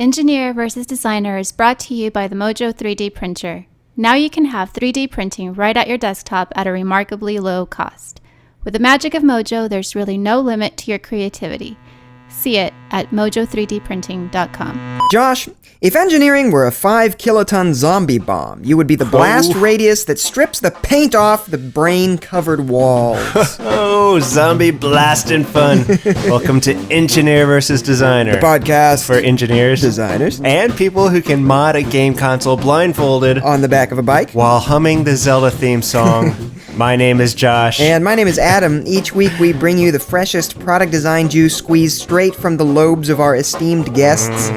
Engineer versus Designer is brought to you by the Mojo 3D printer. Now you can have 3D printing right at your desktop at a remarkably low cost. With the magic of Mojo, there's really no limit to your creativity. See it at mojo3dprinting.com. Josh, if engineering were a 5-kiloton zombie bomb, you would be the blast radius that strips the paint off the brain-covered walls. Oh, zombie blasting fun. Welcome to Engineer vs. Designer. The podcast for engineers, designers, and people who can mod a game console blindfolded on the back of a bike while humming the Zelda theme song. My name is Josh. And my name is Adam. Each week we bring you the freshest product design juice squeezed straight from the lobes of our esteemed guests.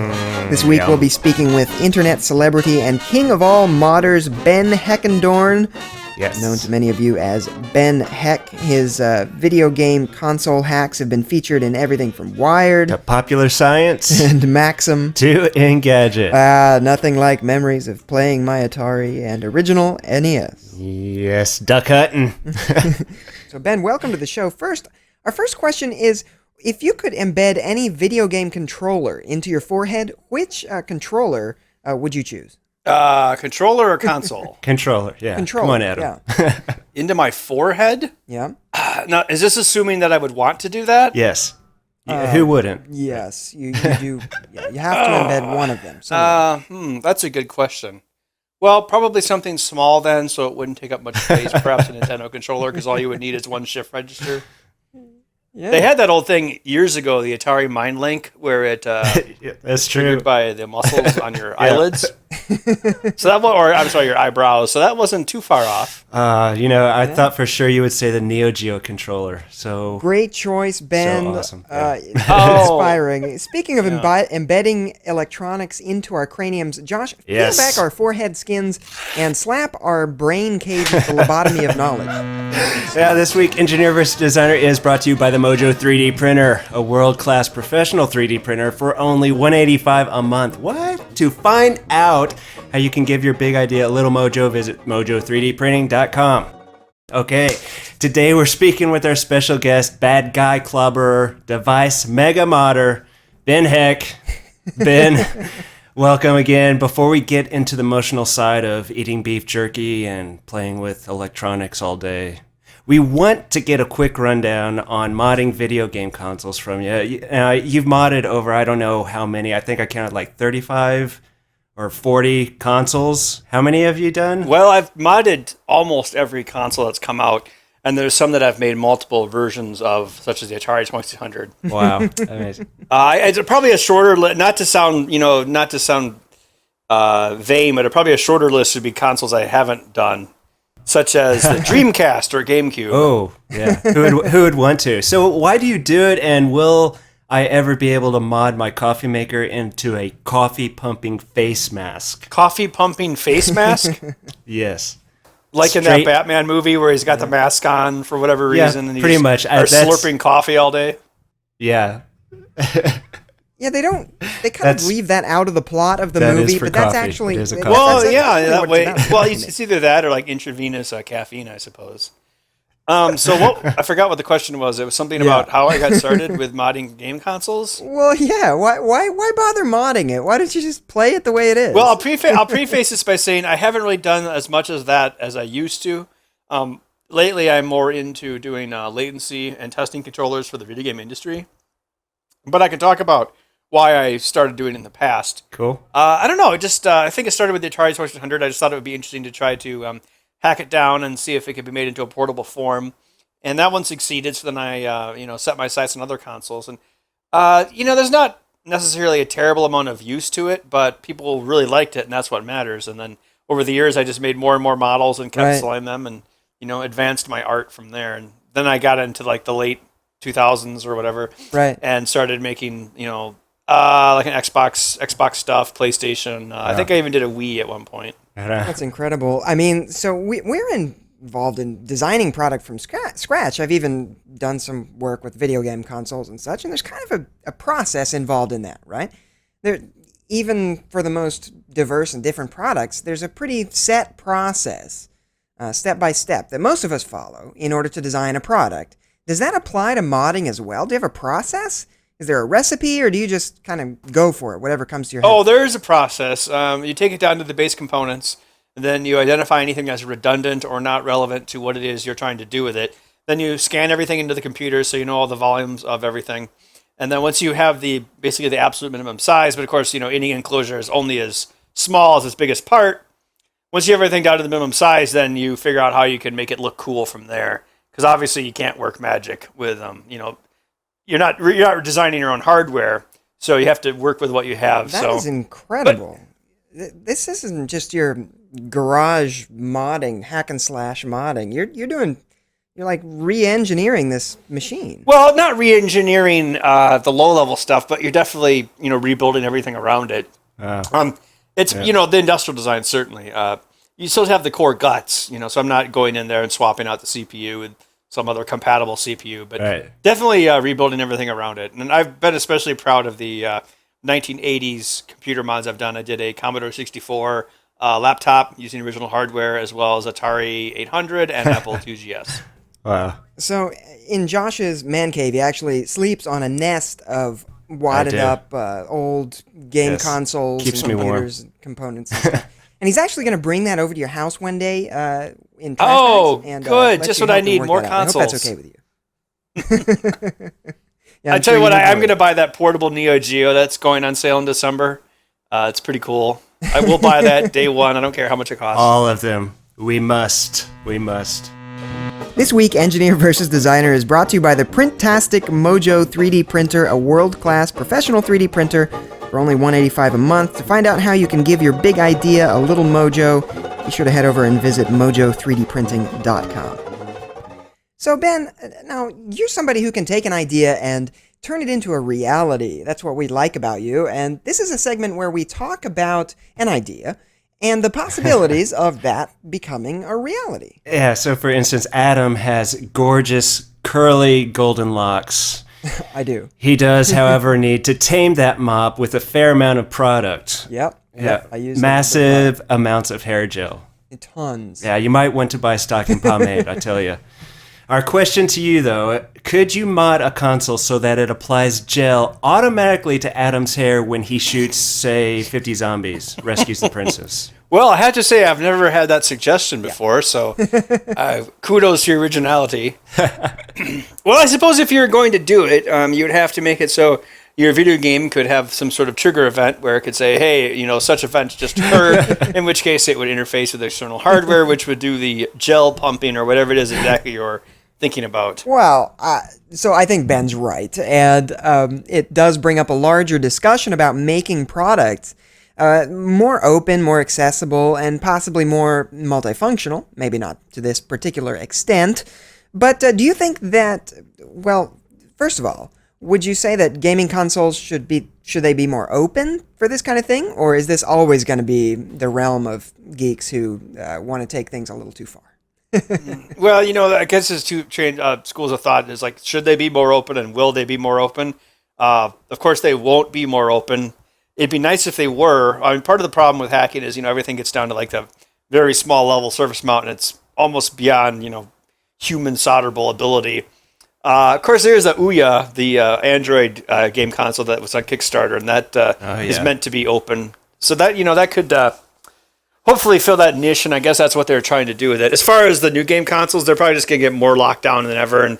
This week we'll be speaking with internet celebrity and king of all modders, Ben Heckendorn. Yes. Known to many of you as Ben Heck. His video game console hacks have been featured in everything from Wired to Popular Science and Maxim to Engadget. Nothing like memories of playing my Atari and original NES. Yes, duck hunting. So Ben, welcome to the show. Our first question is, if you could embed any video game controller into your forehead, which controller would you choose? Controller or console? Controller, yeah. Controller, Come on, Adam. Yeah. Into my forehead? Yeah. Now, is this assuming that I would want to do that? Yes. Who wouldn't? Yes, you do. Yeah, you have to embed one of them. That's a good question. Well, probably something small then, so it wouldn't take up much space. Perhaps a Nintendo controller, because all you would need is one shift register. Yeah. They had that old thing years ago, the Atari Mind Link, where it that's true. triggered by the muscles on your eyelids. So that your eyebrows. So that wasn't too far off. I thought for sure you would say the Neo Geo controller. So great choice, Ben. So awesome. Inspiring. Speaking of embedding electronics into our craniums, Josh, peel back our forehead skins and slap our brain cage with the lobotomy of knowledge. Yeah, this week, Engineer vs. Designer is brought to you by the Mojo 3D printer, a world-class professional 3D printer for only $185 a month. What? To find out how you can give your big idea a little mojo, visit mojo3dprinting.com. Okay, today we're speaking with our special guest, bad guy clobberer, device mega modder, Ben Heck. Ben, welcome again. Before we get into the emotional side of eating beef jerky and playing with electronics all day, we want to get a quick rundown on modding video game consoles from you. You've modded over, I don't know how many, I think I counted like 35 or 40 consoles. How many have you done? Well, I've modded almost every console that's come out, and there's some that I've made multiple versions of, such as the Atari 2600. Wow, amazing. It's probably a shorter list, not to sound vain, but probably a shorter list would be consoles I haven't done, such as the Dreamcast or GameCube. Oh, yeah. Who would want to? So why do you do it, and will I ever be able to mod my coffee maker into a coffee pumping face mask? Coffee pumping face mask? Yes. Like in that Batman movie where he's got the mask on for whatever reason, and pretty much. Slurping coffee all day. Yeah. Yeah, they kind of leave that out of the plot of the movie, but that's actually that way. Well, it's either that or like intravenous caffeine, I suppose. I forgot what the question was. It was something about how I got started with modding game consoles. Well, yeah. Why bother modding it? Why don't you just play it the way it is? Well, I'll preface this by saying I haven't really done as much as that as I used to. Lately, I'm more into doing latency and testing controllers for the video game industry. But I can talk about why I started doing it in the past. Cool. I don't know. I think it started with the Atari 2600. I just thought it would be interesting to try to hack it down and see if it could be made into a portable form. And that one succeeded, so then I set my sights on other consoles. And, there's not necessarily a terrible amount of use to it, but people really liked it, and that's what matters. And then over the years, I just made more and more models and kept selling them and, advanced my art from there. And then I got into, like, the late 2000s or whatever. Right. And started making, like an Xbox stuff, PlayStation. I think I even did a Wii at one point. That's incredible. I mean, so we're involved in designing product from scratch. I've even done some work with video game consoles and such, and there's kind of a process involved in that, right? Even for the most diverse and different products, there's a pretty set process, step by step, that most of us follow in order to design a product. Does that apply to modding as well? Do you have a process? Is there a recipe, or do you just kind of go for it, whatever comes to your head? Oh, there is a process. You take it down to the base components, and then you identify anything that's redundant or not relevant to what it is you're trying to do with it. Then you scan everything into the computer so you know all the volumes of everything. And then once you have basically the absolute minimum size, but of course, any enclosure is only as small as its biggest part. Once you have everything down to the minimum size, then you figure out how you can make it look cool from there. Because obviously you can't work magic with you're not designing your own hardware, so you have to work with what you have. That is incredible. This isn't just your garage modding, hack and slash modding. You're like re-engineering this machine. Well, not re-engineering the low-level stuff, but you're definitely rebuilding everything around it. It's the industrial design certainly. You still have the core guts, so I'm not going in there and swapping out the CPU with some other compatible CPU, but definitely rebuilding everything around it. And I've been especially proud of the 1980s computer mods I've done. I did a Commodore 64 laptop using original hardware, as well as Atari 800 and Apple IIgs. Wow. So in Josh's man cave, he actually sleeps on a nest of wadded up old game consoles Keeps and me warm. computers and components and stuff. And he's actually going to bring that over to your house one day in trash bags and, good. let Just you what I help him need, work more that out. I hope consoles. that's okay with you. Yeah, I tell you what, you'd I'm enjoy going to buy that portable Neo Geo that's going on sale in December. It's pretty cool. I will buy that day one. I don't care how much it costs. All of them. We must. This week, Engineer vs. Designer is brought to you by the Printastic Mojo 3D printer, a world-class professional 3D printer for only $185 a month. To find out how you can give your big idea a little mojo, be sure to head over and visit mojo3dprinting.com. So Ben, now you're somebody who can take an idea and turn it into a reality. That's what we like about you. And this is a segment where we talk about an idea and the possibilities of that becoming a reality. Yeah, so for instance, Adam has gorgeous, curly, golden locks. I do. He does, however, need to tame that mop with a fair amount of product. Yep. Yeah, I use massive amounts of hair gel. Tons. Yeah, you might want to buy stock in pomade, I tell you. Our question to you, though, could you mod a console so that it applies gel automatically to Adam's hair when he shoots, say, 50 zombies, rescues the princess? Well, I have to say I've never had that suggestion before, so kudos to your originality. Well, I suppose if you're going to do it, you would have to make it so your video game could have some sort of trigger event where it could say, hey, such event just occurred, in which case it would interface with external hardware, which would do the gel pumping or whatever it is exactly you're thinking about. Well, so I think Ben's right, and it does bring up a larger discussion about making products more open, more accessible, and possibly more multifunctional. Maybe not to this particular extent, but do you think that, well, first of all, would you say that gaming consoles should they be more open for this kind of thing, or is this always going to be the realm of geeks who want to take things a little too far? Well, I guess there's two schools of thought. It's like, should they be more open, and will they be more open? Of course, they won't be more open. It'd be nice if they were. I mean, part of the problem with hacking is, everything gets down to like the very small level surface mount, and it's almost beyond, human solderable ability. Of course, there's the Ouya, the Android game console that was on Kickstarter, and that is meant to be open. So that that could hopefully fill that niche, and I guess that's what they're trying to do with it. As far as the new game consoles, they're probably just going to get more locked down than ever. And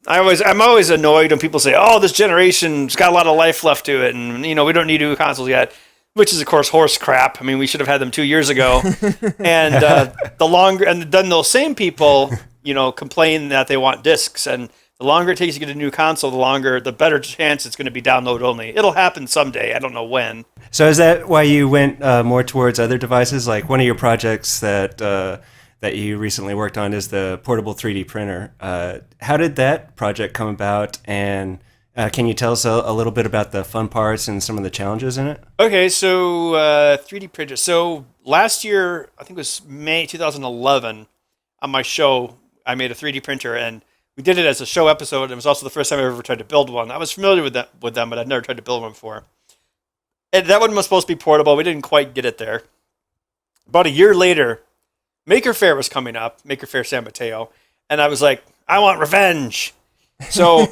I'm always annoyed when people say, "Oh, this generation's got a lot of life left to it, and we don't need new consoles yet," which is of course horse crap. I mean, we should have had them 2 years ago. And then those same people, complain that they want discs, and the longer it takes to get a new console, the better chance it's going to be download only. It'll happen someday. I don't know when. So is that why you went more towards other devices? Like one of your projects that you recently worked on is the portable 3D printer. How did that project come about? And can you tell us a little bit about the fun parts and some of the challenges in it? Okay, so 3D printer. So last year, I think it was May 2011, on my show, I made a 3D printer, and we did it as a show episode. It was also the first time I ever tried to build one. I was familiar with them, but I'd never tried to build one before. And that one was supposed to be portable. We didn't quite get it there. About a year later, Maker Faire was coming up, Maker Faire San Mateo, and I was like, I want revenge. So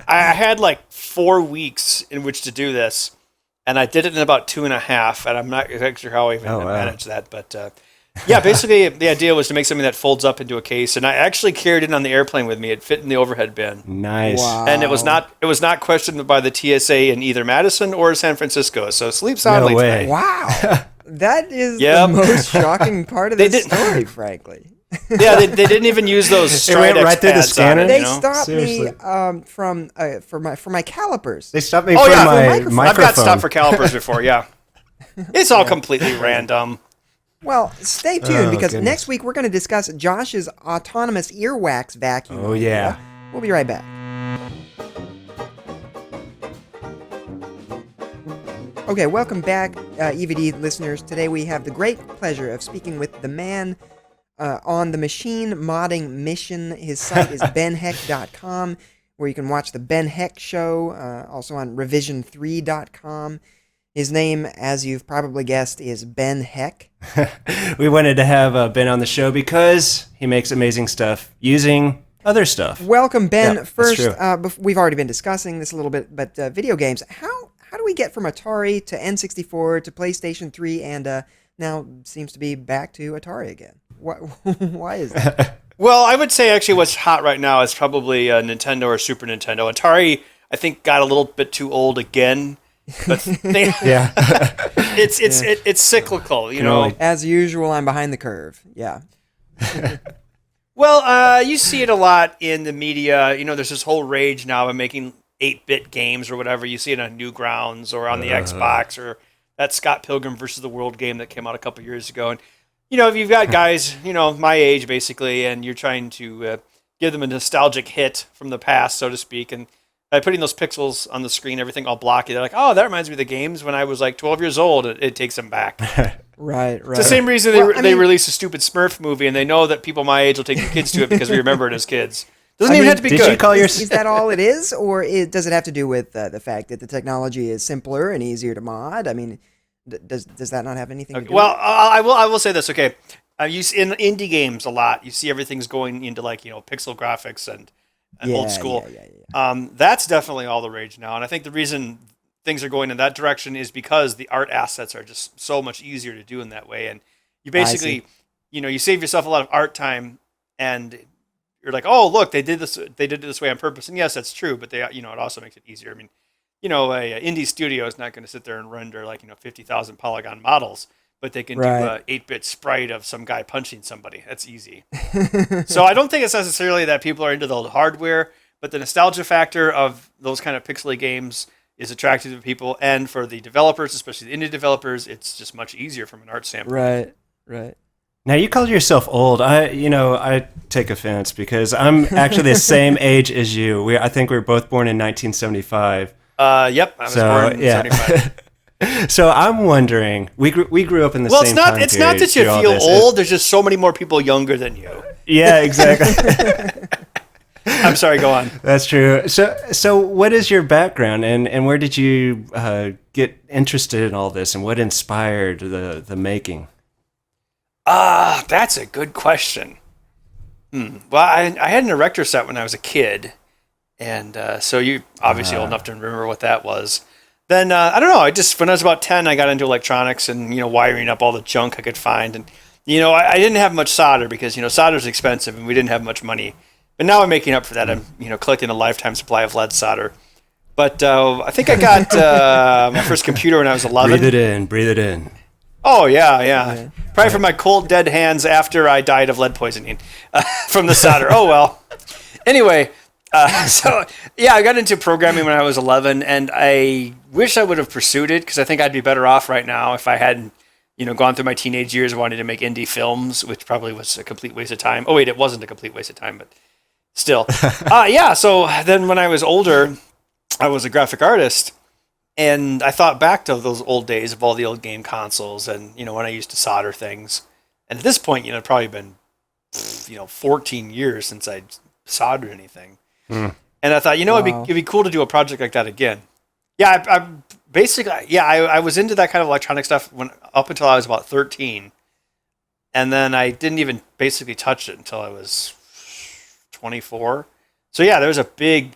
I had like 4 weeks in which to do this, and I did it in about 2.5. And I'm not exactly sure how I even managed that, but yeah, basically the idea was to make something that folds up into a case, and I actually carried it on the airplane with me. It fit in the overhead bin. Nice. Wow. And it was not questioned by the TSA in either Madison or San Francisco. So sleep soundly No way. tonight. Wow. That is Yep. the most shocking part of They this didn't- story, frankly. Yeah, they didn't even use those It went Stridex right through the pads on scanner? it, They you know? stopped Seriously. me for my calipers. They stopped me Oh, from yeah, my for microphone. microphone. I've got stopped for calipers before, yeah. It's all completely random. Well, stay tuned because goodness. next week we're going to discuss Josh's autonomous earwax vacuum. Oh, yeah. idea. We'll be right back. Okay, welcome back, EVD listeners. Today we have the great pleasure of speaking with the man on the machine modding mission. His site is benheck.com, where you can watch the Ben Heck Show, also on revision3.com. His name, as you've probably guessed, is Ben Heck. We wanted to have Ben on the show because he makes amazing stuff using other stuff. Welcome, Ben. Yeah, that's First, true. we've already been discussing this a little bit, but video games. How do we get from Atari to N64 to PlayStation 3 and now seems to be back to Atari again? Why is that? Well, I would say actually what's hot right now is probably Nintendo or Super Nintendo. Atari, I think, got a little bit too old again. But Yeah. it's cyclical, you know. only- As usual, I'm behind the curve. Yeah. Well, you see it a lot in the media. You know, there's this whole rage now of making 8-bit games or whatever. You see it on Newgrounds or on the Xbox or that Scott Pilgrim versus the World game that came out a couple years ago. And, you know, if you've got guys, you know, my age basically, and you're trying to give them a nostalgic hit from the past, so to speak, and by putting those pixels on the screen, everything all blocky, they're like, oh, that reminds me of the games when I was like 12 years old. It takes them back. Right. It's the same reason they release a stupid Smurf movie, and they know that people my age will take their kids to it because we remember it as kids. Doesn't even have to be Did good. you call your... Is that all it is, or does it have to do with the fact that the technology is simpler and easier to mod? I mean, does that not have anything to do Well, with it? I will say this. Okay, you see in indie games a lot. You see everything's going into like pixel graphics and old school. Yeah. That's definitely all the rage now, and I think the reason things are going in that direction is because the art assets are just so much easier to do in that way, and you basically, you save yourself a lot of art time, and you're like, oh, look, they did it this way on purpose, and yes, that's true, but it also makes it easier. I mean, a indie studio is not going to sit there and render 50,000 polygon models, but they can do a 8-bit sprite of some guy punching somebody. That's easy. So I don't think it's necessarily that people are into the hardware, but the nostalgia factor of those kind of pixely games is attractive to people, and for the developers, especially the indie developers, it's just much easier from an art standpoint. Right. Now, you called yourself old. I take offense because I'm actually the same age as you. I think we were both born in 1975. Yep, I was born in 75. So I'm wondering, we grew up in the same time it's not that you period through all feel this. old. There's just so many more people younger than you. Yeah, exactly. I'm sorry, go on. That's true. So what is your background, and where did you get interested in all this, and what inspired the making? That's a good question. Well, I had an erector set when I was a kid, and so you're obviously old enough to remember what that was. Then, I don't know, when I was about 10, I got into electronics and, wiring up all the junk I could find. And, I didn't have much solder because, solder's expensive and we didn't have much money. But now I'm making up for that. I'm, collecting a lifetime supply of lead solder. But I think I got my first computer when I was 11. Breathe it in. Oh, yeah. Probably from my cold, dead hands after I died of lead poisoning from the solder. Oh, well. Anyway, I got into programming when I was 11, and I wish I would have pursued it because I think I'd be better off right now if I hadn't, gone through my teenage years wanting to make indie films, which probably was a complete waste of time. Oh, wait, it wasn't a complete waste of time, but still. So then when I was older, I was a graphic artist. And I thought back to those old days of all the old game consoles and, when I used to solder things. And at this point, it'd probably been, 14 years since I'd soldered anything. And I thought, it'd be cool to do a project like that again. Yeah, I was into that kind of electronic stuff up until I was about 13. And then I didn't even basically touch it until I was 24. So yeah, there was a big.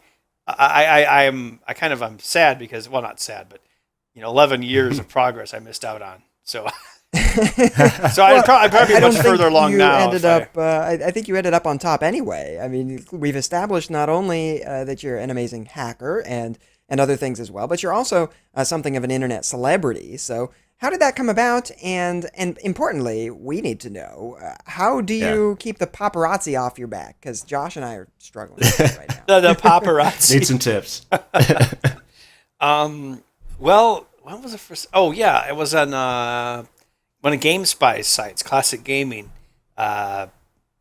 I'm sad because, well, not sad, but 11 years of progress I missed out on. So I'd probably be much further along now. I think you ended up on top anyway. I mean, we've established not only that you're an amazing hacker and other things as well, but you're also something of an internet celebrity. So how did that come about? And importantly, we need to know, how do you keep the paparazzi off your back? Because Josh and I are struggling with it right now. The paparazzi. Need some tips. Well, when was the first? Oh yeah, it was on one of GameSpy's sites, Classic Gaming. I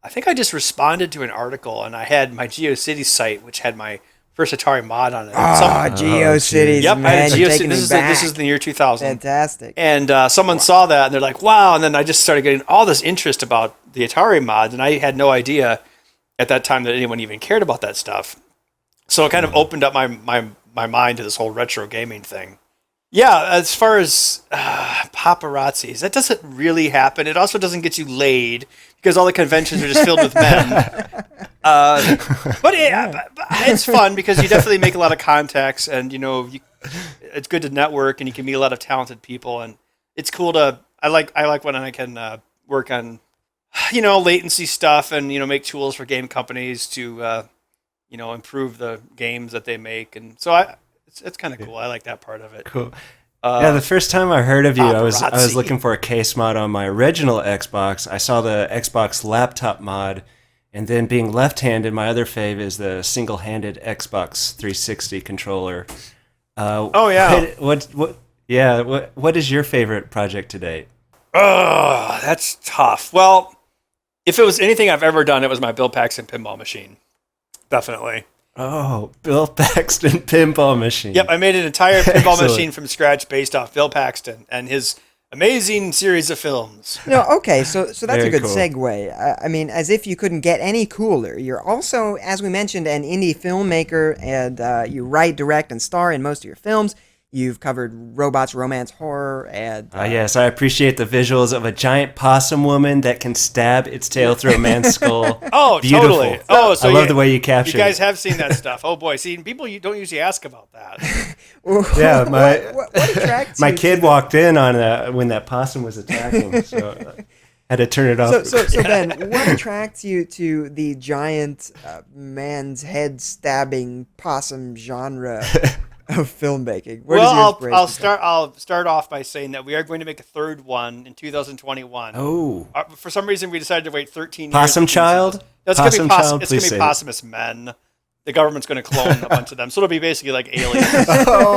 think I just responded to an article, and I had my GeoCities site, which had my first Atari mod on it. GeoCities. Yep, man, I had you're GeoCities. taking me back. This is the year 2000. Fantastic. And someone saw that, and they're like, "Wow!" And then I just started getting all this interest about the Atari mods, and I had no idea at that time that anyone even cared about that stuff. So it kind of opened up my mind to this whole retro gaming thing. Yeah, as far as paparazzis, that doesn't really happen. It also doesn't get you laid because all the conventions are just filled with men. But it's fun because you definitely make a lot of contacts, and it's good to network, and you can meet a lot of talented people, and it's cool to. I like when I can work on, latency stuff, and make tools for game companies to, improve the games that they make, and so it's kind of cool. I like that part of it. Cool. The first time I heard of you, I was paparazzi. looking for a case mod on my original Xbox. I saw the Xbox laptop mod, and then being left-handed, my other fave is the single-handed Xbox 360 controller. Oh yeah. What is your favorite project to date? Oh, that's tough. Well, if it was anything I've ever done, it was my Bill Paxton pinball machine. Definitely. Oh, Bill Paxton pinball machine. Yep, I made an entire pinball Excellent. machine from scratch based off Bill Paxton and his amazing series of films. Okay, so that's Very a good cool. segue. I mean, as if you couldn't get any cooler, you're also, as we mentioned, an indie filmmaker, and you write, direct, and star in most of your films. You've covered robots, romance, horror, and... Yes, I appreciate the visuals of a giant possum woman that can stab its tail through a man's skull. Oh, Beautiful. totally. Oh, so I love the way you captured You guys it. have seen that stuff. Oh boy, see, people you don't usually ask about that. Yeah, what attracts my you kid to walked in on when that possum was attacking, so I had to turn it off. So Ben, what attracts you to the giant man's head stabbing possum genre of filmmaking? Where does your inspiration I'll start off by saying that we are going to make a third one in 2021. Oh, For some reason, we decided to wait 13 years. Possum Child? It's going to Possum be Child, it's going please to be say posthumous men. The government's going to clone a bunch of them, so it'll be basically like aliens.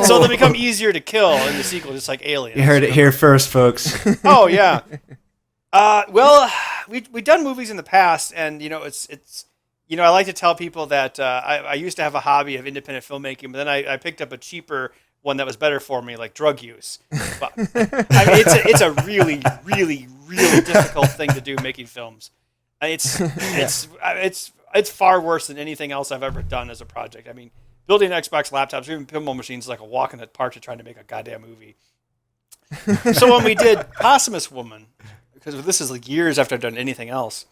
So they'll become easier to kill in the sequel, just like aliens. you heard it here first, folks. Oh yeah. Well, we've done movies in the past, and it's I like to tell people that I used to have a hobby of independent filmmaking, but then I picked up a cheaper one that was better for me, like drug use. But, I mean, it's a really, really, really difficult thing to do, making films. It's far worse than anything else I've ever done as a project. I mean, building Xbox laptops, or even pinball machines, is like a walk in the park to trying to make a goddamn movie. So when we did Posthumous Woman, because this is like years after I've done anything else.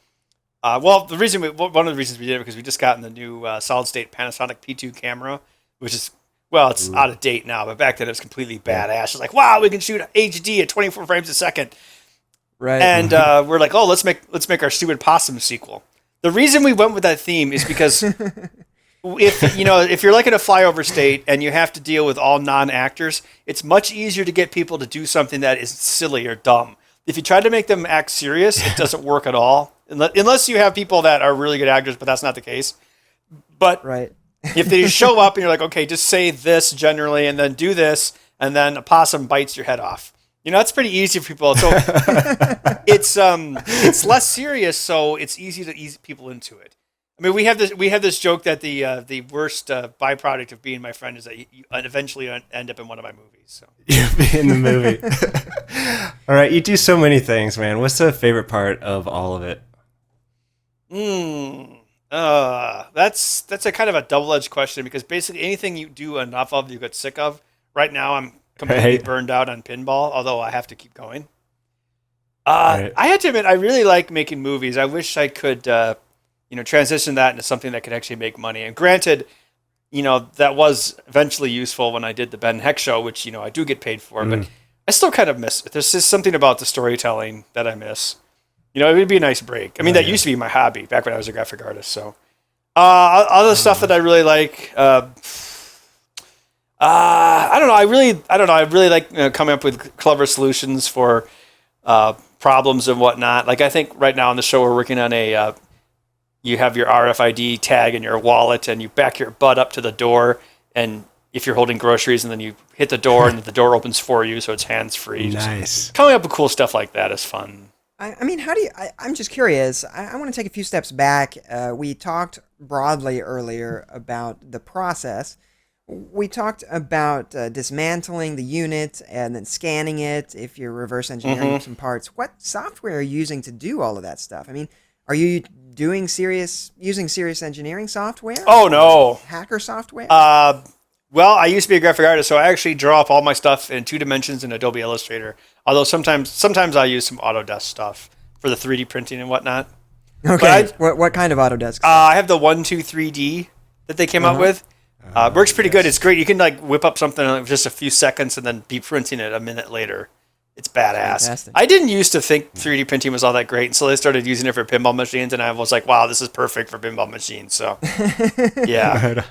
One of the reasons we did it because we just gotten the new solid state Panasonic P2 camera, which is it's out of date now, but back then it was completely badass. It's like, wow, we can shoot HD at 24 frames a second. Right. And we're like, oh, let's make our stupid possum sequel. The reason we went with that theme is because if you're like in a flyover state and you have to deal with all non-actors, it's much easier to get people to do something that is silly or dumb. If you try to make them act serious, it doesn't work at all. Unless you have people that are really good actors, but that's not the case. But Right. if they show up and you're like, okay, just say this generally and then do this, and then a possum bites your head off. That's pretty easy for people. So it's less serious, so it's easy to ease people into it. I mean, we have this joke that the worst byproduct of being my friend is that you eventually end up in one of my movies. So You'll be in the movie. All right, you do so many things, man. What's the favorite part of all of it? That's a kind of a double-edged question because basically anything you do enough of, you get sick of. Right now, I'm completely burned out on pinball, although I have to keep going. I had to admit, I really like making movies. I wish I could transition that into something that could actually make money. And granted, that was eventually useful when I did the Ben Heck show, which, I do get paid for, but I still kind of miss it. There's just something about the storytelling that I miss. It would be a nice break. I mean, that used to be my hobby back when I was a graphic artist. So, other stuff that I really like, I don't know. I really like coming up with clever solutions for problems and whatnot. Like I think right now on the show we're working on you have your RFID tag in your wallet and you back your butt up to the door, and if you're holding groceries, and then you hit the door and the door opens for you, so it's hands free. Nice. Coming up with cool stuff like that is fun. I mean, how do you? I'm just curious. I want to take a few steps back. We talked broadly earlier about the process. We talked about dismantling the unit and then scanning it if you're reverse engineering some parts. What software are you using to do all of that stuff? I mean, are you using serious engineering software? Oh, no. Hacker software? Well, I used to be a graphic artist, so I actually draw up all my stuff in 2 dimensions in Adobe Illustrator. Although sometimes I use some Autodesk stuff for the 3D printing and whatnot. Okay. What kind of Autodesk? I have the 123D that they came out with. Works pretty good. It's great. You can whip up something in just a few seconds and then be printing it a minute later. It's badass. Fantastic. I didn't used to think 3D printing was all that great until I started using it for pinball machines, and I was like, wow, this is perfect for pinball machines. So, yeah.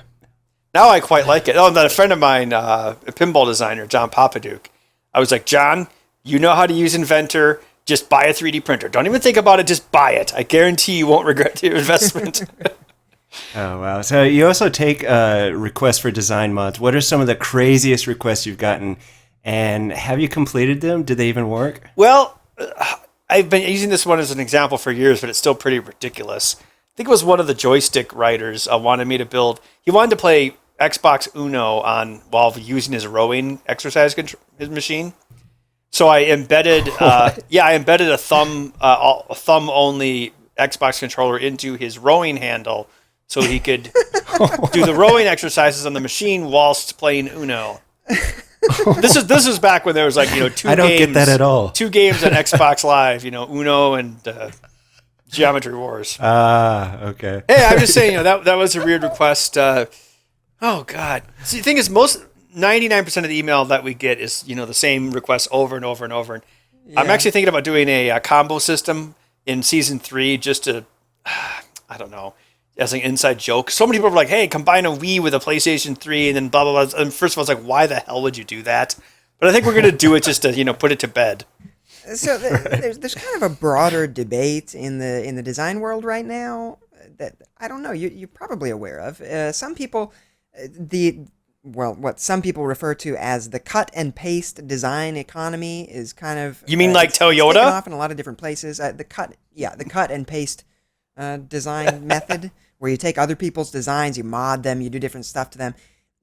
Now I quite like it. Oh, and then a friend of mine, a pinball designer, John Papaduke, I was like, John, you know how to use Inventor. Just buy a 3D printer. Don't even think about it. Just buy it. I guarantee you won't regret your investment. Oh, wow. So you also take requests for design mods. What are some of the craziest requests you've gotten? And have you completed them? Did they even work? Well, I've been using this one as an example for years, but it's still pretty ridiculous. I think it was one of the joystick writers wanted me to build. He wanted to play Xbox Uno while using his rowing exercise his machine. So I embedded, a thumb only Xbox controller into his rowing handle, so he could do the rowing exercises on the machine whilst playing Uno. This is back when there was 2 games. I don't get that at all. 2 games on Xbox Live, Uno and Geometry Wars. Okay. Hey, I'm just saying, that was a weird request. Oh God. See, the thing is, 99% of the email that we get is the same requests over and over and over. Yeah. I'm actually thinking about doing a combo system in season 3 just to, I don't know, as an inside joke. So many people were like, hey, combine a Wii with a PlayStation 3 and then blah, blah, blah. And first of all, I was like, why the hell would you do that? But I think we're going to do it just to, put it to bed. So there's kind of a broader debate in the design world right now that, I don't know, you're probably aware of. Some people, what some people refer to as the cut and paste design economy is kind of... You mean like Toyota? Taken off in a lot of different places. The cut and paste design method, where you take other people's designs, you mod them, you do different stuff to them.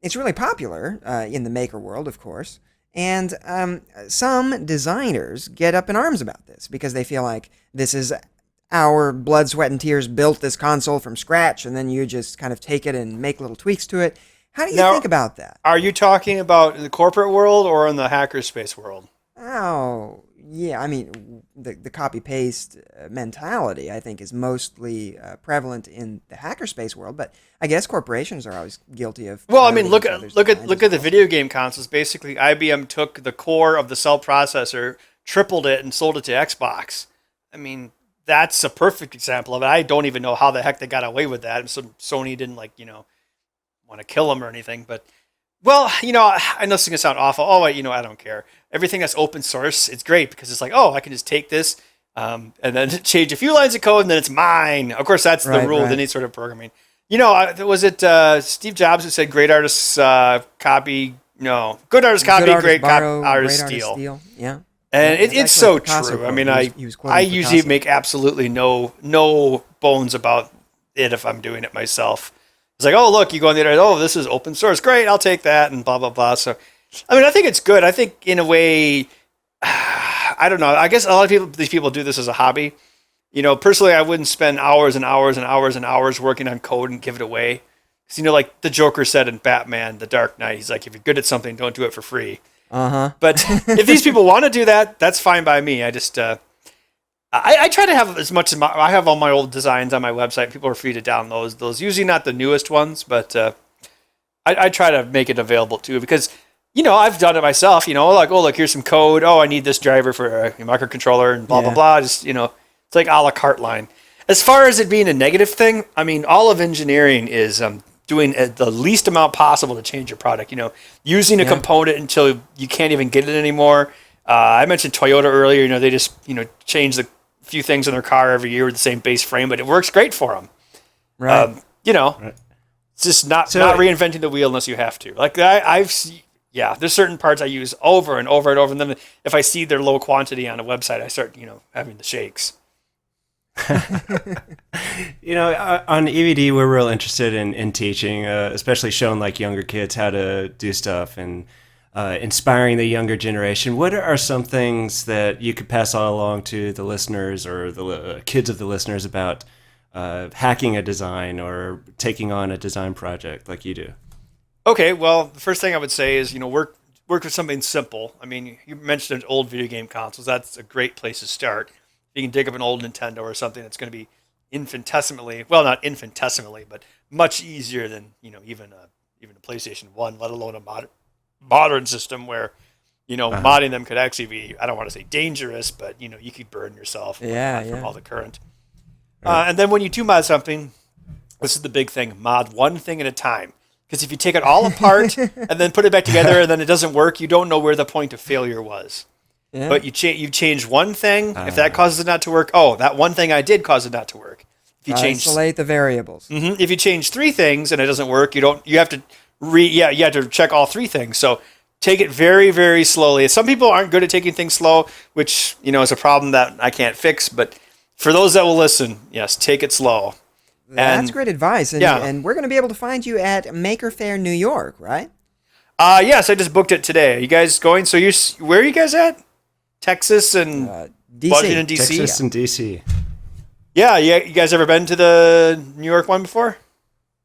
It's really popular in the maker world, of course. And some designers get up in arms about this because they feel like this is our blood, sweat, and tears built this console from scratch, and then you just kind of take it and make little tweaks to it. How do you think about that? Are you talking about in the corporate world or in the hackerspace world? Oh, yeah. I mean, the copy-paste mentality, I think, is mostly prevalent in the hackerspace world, but I guess corporations are always guilty of... Well, I mean, look at the video game consoles. Basically, IBM took the core of the cell processor, tripled it, and sold it to Xbox. I mean, that's a perfect example of it. I don't even know how the heck they got away with that. So Sony didn't want to kill them or anything, but I know this is gonna sound awful. I don't care. Everything that's open source, it's great because it's like, I can just take this and then change a few lines of code and then it's mine. Of course, that's the rule of any sort of programming. Was it Steve Jobs who said great artists copy? No, good artists copy, great artists steal. Yeah. And it's so true. I mean, I usually make absolutely no bones about it if I'm doing it myself. It's like, look, you go on the internet, this is open source. Great, I'll take that, and blah, blah, blah. So, I mean, I think it's good. I think, in a way, I don't know. I guess a lot of these people do this as a hobby. Personally, I wouldn't spend hours and hours and hours and hours working on code and give it away. Because, like the Joker said in Batman, The Dark Knight, he's like, if you're good at something, don't do it for free. Uh-huh. But if these people want to do that, that's fine by me. I just... I try to have as much as I have all my old designs on my website. People are free to download those. Usually not the newest ones, but I try to make it available too, because I've done it myself. Like, oh, look, here's some code. Oh, I need this driver for a microcontroller and blah blah blah. Just it's like a la carte line. As far as it being a negative thing, I mean, all of engineering is doing the least amount possible to change your product. Using a component until you can't even get it anymore. I mentioned Toyota earlier. They just change the few things in their car every year with the same base frame, but it works great for them. Right. Right. It's just not reinventing the wheel unless you have to. Like there's certain parts I use over and over and over, and then if I see their low quantity on a website, I start having the shakes. On EVD, we're real interested in teaching, especially showing like younger kids how to do stuff and inspiring the younger generation. What are some things that you could pass on along to the listeners or the kids of the listeners about hacking a design or taking on a design project like you do? Okay, well, the first thing I would say is, work with something simple. I mean, you mentioned old video game consoles. That's a great place to start. You can dig up an old Nintendo or something that's going to be not infinitesimally, but much easier than, even a PlayStation 1, let alone a modern system where, modding them could actually be, I don't want to say dangerous, but, you could burn yourself from all the current. And then when you do mod something, this is the big thing, mod one thing at a time. Because if you take it all apart and then put it back together and then it doesn't work, you don't know where the point of failure was. Yeah. But you've changed one thing. If that causes it not to work, that one thing I did cause it not to work. If you isolate the variables. Mm-hmm, if you change 3 things and it doesn't work, you have to check all 3 things. So take it very, very slowly. Some people aren't good at taking things slow, which is a problem that I can't fix. But for those that will listen, yes, take it slow. That's great advice. And we're going to be able to find you at Maker Faire, New York, right? Yes, I just booked it today. Are you guys going? So where are you guys at? Texas and DC. Washington, D.C.? Texas and D.C. Yeah, you guys ever been to the New York one before?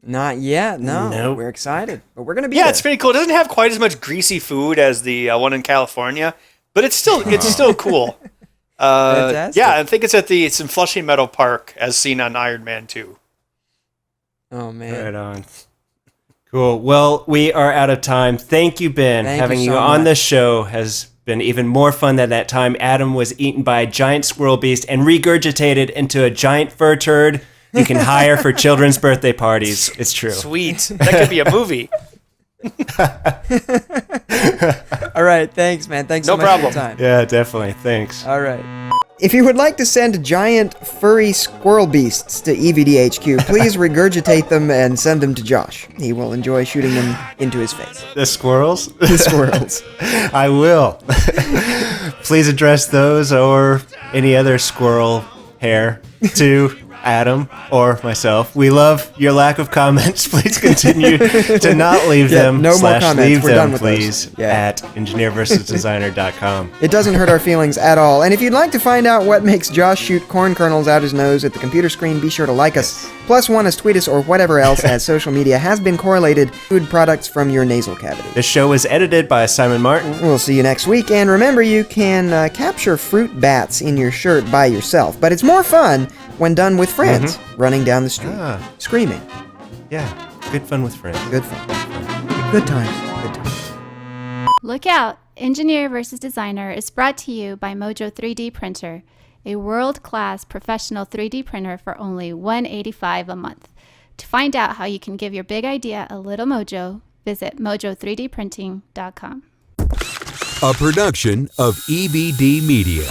Not yet, no. Nope. We're excited, but we're going to be there. It's pretty cool. It doesn't have quite as much greasy food as the one in California, but it's still cool. Fantastic. Yeah, I think it's in Flushing Meadow Park, as seen on Iron Man 2. Oh, man. Right on. Cool. Well, we are out of time. Thank you, Ben. Having you on the show has been even more fun than that time Adam was eaten by a giant squirrel beast and regurgitated into a giant fur turd you can hire for children's birthday parties. It's true. Sweet. That could be a movie. All right. Thanks, man. Thanks so much for your time. Yeah, definitely. Thanks. All right. If you would like to send giant furry squirrel beasts to EVDHQ, please regurgitate them and send them to Josh. He will enjoy shooting them into his face. The squirrels? The squirrels. I will. Please address those or any other squirrel hair to Adam or myself. We love your lack of comments. Please continue to not leave them. No more comments. Leave We're them, done with please, those. Yeah. at EngineerVsDesigner.com. It doesn't hurt our feelings at all. And if you'd like to find out what makes Josh shoot corn kernels out his nose at the computer screen, be sure to like us. +1 is tweet us or whatever else, as social media has been correlated food products from your nasal cavity. This show was edited by Simon Martin. We'll see you next week. And remember, you can capture fruit bats in your shirt by yourself, but it's more fun when done with friends, running down the street, screaming. Yeah, good fun with friends. Good fun. Good times. Good times. Look out! Engineer vs. Designer is brought to you by Mojo 3D Printer, a world-class professional 3D printer for only $185 a month. To find out how you can give your big idea a little mojo, visit mojo3dprinting.com. A production of EVD Media.